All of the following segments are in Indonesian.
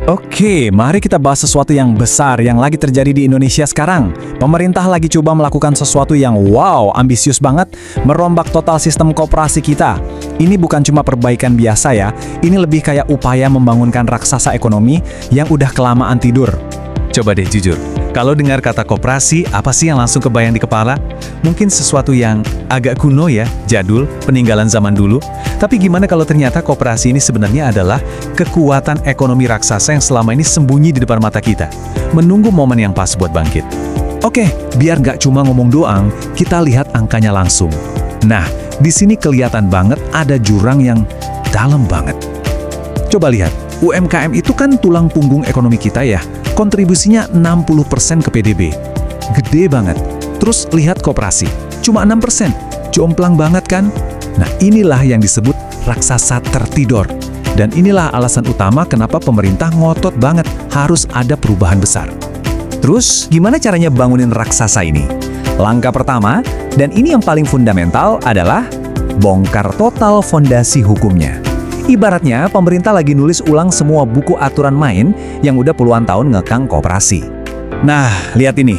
Oke, mari kita bahas sesuatu yang besar yang lagi terjadi di Indonesia sekarang. Pemerintah lagi coba melakukan sesuatu yang wow, ambisius banget, merombak total sistem koperasi kita. Ini bukan cuma perbaikan biasa ya, ini lebih kayak upaya membangunkan raksasa ekonomi yang udah kelamaan tidur. Coba deh jujur, kalau dengar kata koperasi, apa sih yang langsung kebayang di kepala? Mungkin sesuatu yang agak kuno ya, jadul, peninggalan zaman dulu. Tapi gimana kalau ternyata koperasi ini sebenarnya adalah kekuatan ekonomi raksasa yang selama ini sembunyi di depan mata kita, menunggu momen yang pas buat bangkit. Oke, biar nggak cuma ngomong doang, kita lihat angkanya langsung. Nah, di sini kelihatan banget ada jurang yang dalam banget. Coba lihat, UMKM itu kan tulang punggung ekonomi kita ya, kontribusinya 60% ke PDB. Gede banget. Terus lihat koperasi, cuma 6%. Jomplang banget kan? Nah, inilah yang disebut raksasa tertidor. Dan inilah alasan utama kenapa pemerintah ngotot banget harus ada perubahan besar. Terus, gimana caranya bangunin raksasa ini? Langkah pertama, dan ini yang paling fundamental adalah bongkar total fondasi hukumnya. Ibaratnya, pemerintah lagi nulis ulang semua buku aturan main yang udah puluhan tahun ngekang koperasi. Nah, lihat ini.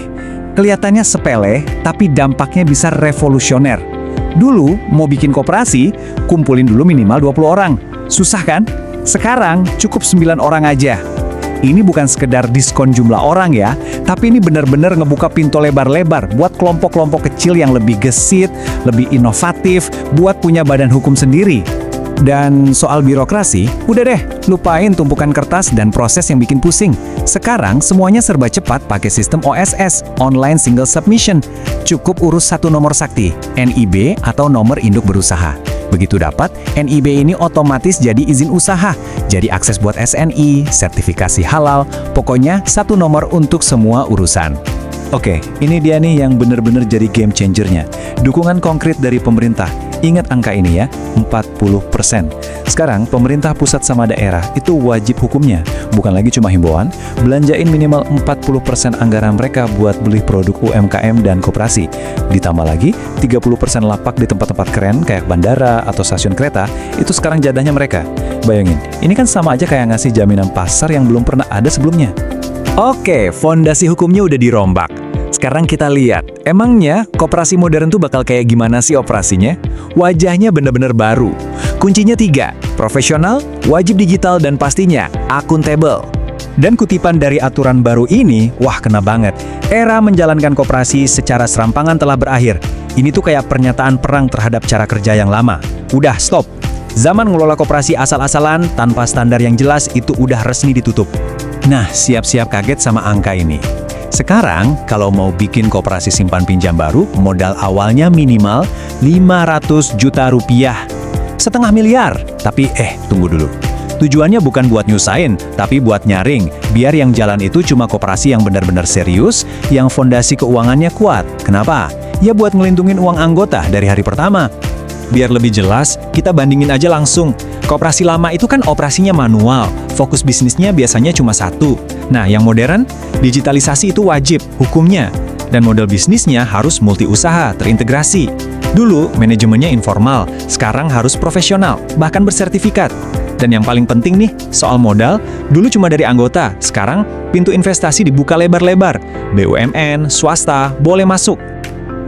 Kelihatannya sepele, tapi dampaknya bisa revolusioner. Dulu, mau bikin koperasi, kumpulin dulu minimal 20 orang. Susah kan? Sekarang, cukup 9 orang aja. Ini bukan sekedar diskon jumlah orang ya, tapi ini benar-benar ngebuka pintu lebar-lebar buat kelompok-kelompok kecil yang lebih gesit, lebih inovatif, buat punya badan hukum sendiri. Dan soal birokrasi, udah deh, lupain tumpukan kertas dan proses yang bikin pusing. Sekarang semuanya serba cepat pakai sistem OSS, Online Single Submission. Cukup urus satu nomor sakti, NIB atau nomor induk berusaha. Begitu dapat, NIB ini otomatis jadi izin usaha, jadi akses buat SNI, sertifikasi halal, pokoknya satu nomor untuk semua urusan. Oke, ini dia nih yang bener-bener jadi game changer-nya. Dukungan konkret dari pemerintah. Ingat angka ini ya, 40%. Sekarang, pemerintah pusat sama daerah itu wajib hukumnya. Bukan lagi cuma himbauan, belanjain minimal 40% anggaran mereka buat beli produk UMKM dan koperasi. Ditambah lagi, 30% lapak di tempat-tempat keren kayak bandara atau stasiun kereta, itu sekarang jadahnya mereka. Bayangin, ini kan sama aja kayak ngasih jaminan pasar yang belum pernah ada sebelumnya. Oke, fondasi hukumnya udah dirombak. Sekarang kita lihat, emangnya koperasi modern tuh bakal kayak gimana sih operasinya? Wajahnya bener-bener baru. Kuncinya 3, profesional, wajib digital, dan pastinya akuntabel. Dan kutipan dari aturan baru ini, wah kena banget. Era menjalankan koperasi secara serampangan telah berakhir. Ini tuh kayak pernyataan perang terhadap cara kerja yang lama. Udah, stop. Zaman ngelola koperasi asal-asalan tanpa standar yang jelas itu udah resmi ditutup. Nah, siap-siap kaget sama angka ini. Sekarang, kalau mau bikin koperasi simpan pinjam baru, modal awalnya minimal 500 juta rupiah. Setengah miliar. Tapi tunggu dulu. Tujuannya bukan buat nyusahin, tapi buat nyaring. Biar yang jalan itu cuma koperasi yang benar-benar serius, yang fondasi keuangannya kuat. Kenapa? Ya buat ngelindungin uang anggota dari hari pertama. Biar lebih jelas, kita bandingin aja langsung. Koperasi lama itu kan operasinya manual, fokus bisnisnya biasanya cuma satu. Nah, yang modern, digitalisasi itu wajib, hukumnya. Dan model bisnisnya harus multi-usaha, terintegrasi. Dulu, manajemennya informal, sekarang harus profesional, bahkan bersertifikat. Dan yang paling penting nih, soal modal, dulu cuma dari anggota, sekarang pintu investasi dibuka lebar-lebar. BUMN, swasta, boleh masuk.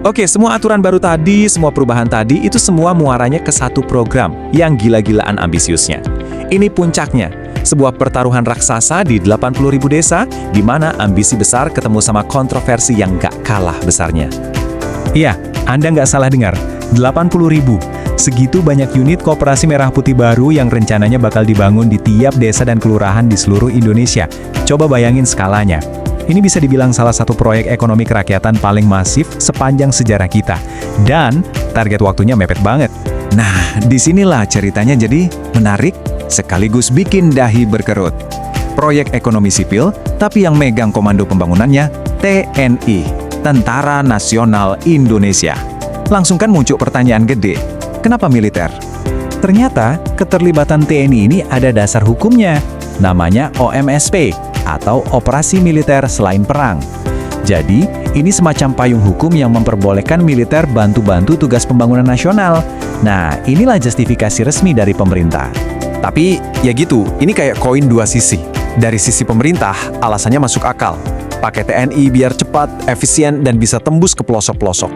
Oke, semua aturan baru tadi, semua perubahan tadi, itu semua muaranya ke satu program yang gila-gilaan ambisiusnya. Ini puncaknya, sebuah pertaruhan raksasa di 80.000 desa, di mana ambisi besar ketemu sama kontroversi yang gak kalah besarnya. Iya, Anda nggak salah dengar, 80.000. Segitu banyak unit koperasi merah putih baru yang rencananya bakal dibangun di tiap desa dan kelurahan di seluruh Indonesia. Coba bayangin skalanya. Ini bisa dibilang salah satu proyek ekonomi kerakyatan paling masif sepanjang sejarah kita. Dan target waktunya mepet banget. Nah, disinilah ceritanya jadi menarik sekaligus bikin dahi berkerut. Proyek ekonomi sipil, tapi yang megang komando pembangunannya TNI, Tentara Nasional Indonesia. Langsung kan muncul pertanyaan gede, kenapa militer? Ternyata keterlibatan TNI ini ada dasar hukumnya, namanya OMSP, atau Operasi Militer Selain Perang. Jadi, ini semacam payung hukum yang memperbolehkan militer bantu-bantu tugas pembangunan nasional. Nah, inilah justifikasi resmi dari pemerintah. Tapi, ya gitu, ini kayak koin dua sisi. Dari sisi pemerintah, alasannya masuk akal. Pakai TNI biar cepat, efisien, dan bisa tembus ke pelosok-pelosok.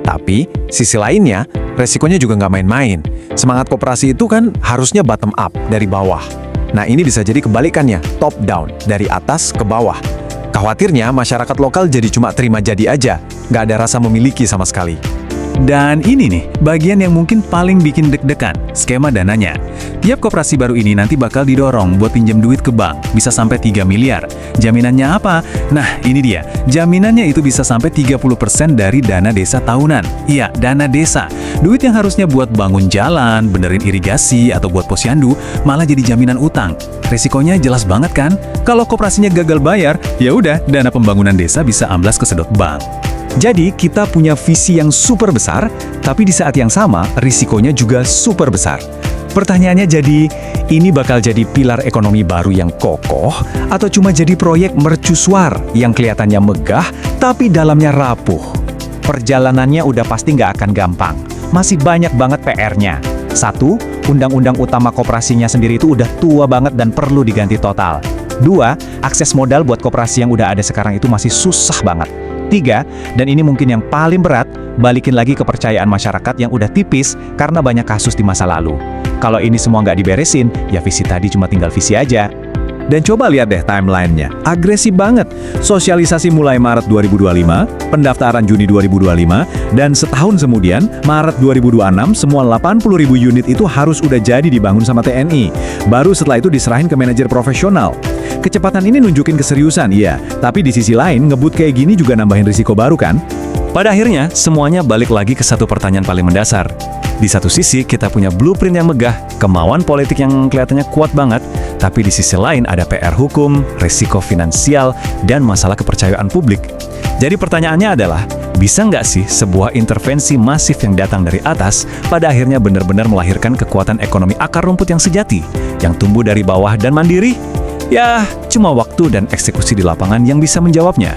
Tapi, sisi lainnya, resikonya juga nggak main-main. Semangat koperasi itu kan harusnya bottom up, dari bawah. Nah, ini bisa jadi kebalikannya, top down, dari atas ke bawah. Khawatirnya masyarakat lokal jadi cuma terima jadi aja, nggak ada rasa memiliki sama sekali. Dan ini nih, bagian yang mungkin paling bikin deg-degan, skema dananya. Tiap koperasi baru ini nanti bakal didorong buat pinjam duit ke bank, bisa sampai 3 miliar. Jaminannya apa? Nah, ini dia. Jaminannya itu bisa sampai 30% dari dana desa tahunan. Iya, dana desa. Duit yang harusnya buat bangun jalan, benerin irigasi, atau buat posyandu, malah jadi jaminan utang. Resikonya jelas banget kan? Kalau koperasinya gagal bayar, ya udah, dana pembangunan desa bisa amblas ke sedot bank. Jadi, kita punya visi yang super besar, tapi di saat yang sama, risikonya juga super besar. Pertanyaannya jadi, ini bakal jadi pilar ekonomi baru yang kokoh, atau cuma jadi proyek mercusuar yang kelihatannya megah, tapi dalamnya rapuh? Perjalanannya udah pasti nggak akan gampang. Masih banyak banget PR-nya. 1. Undang-undang utama koperasinya sendiri itu udah tua banget dan perlu diganti total. 2. Akses modal buat koperasi yang udah ada sekarang itu masih susah banget. 3, dan ini mungkin yang paling berat, balikin lagi kepercayaan masyarakat yang udah tipis karena banyak kasus di masa lalu. Kalau ini semua nggak diberesin, ya visi tadi cuma tinggal visi aja. Dan coba lihat deh timeline-nya, agresif banget. Sosialisasi mulai Maret 2025, pendaftaran Juni 2025, dan setahun kemudian, Maret 2026, semua 80.000 unit itu harus udah jadi dibangun sama TNI. Baru setelah itu diserahin ke manajer profesional. Kecepatan ini nunjukin keseriusan, iya. Tapi di sisi lain, ngebut kayak gini juga nambahin risiko baru kan? Pada akhirnya, semuanya balik lagi ke satu pertanyaan paling mendasar. Di satu sisi, kita punya blueprint yang megah, kemauan politik yang kelihatannya kuat banget, tapi di sisi lain ada PR hukum, risiko finansial, dan masalah kepercayaan publik. Jadi pertanyaannya adalah, bisa nggak sih sebuah intervensi masif yang datang dari atas pada akhirnya benar-benar melahirkan kekuatan ekonomi akar rumput yang sejati, yang tumbuh dari bawah dan mandiri? Ya, cuma waktu dan eksekusi di lapangan yang bisa menjawabnya.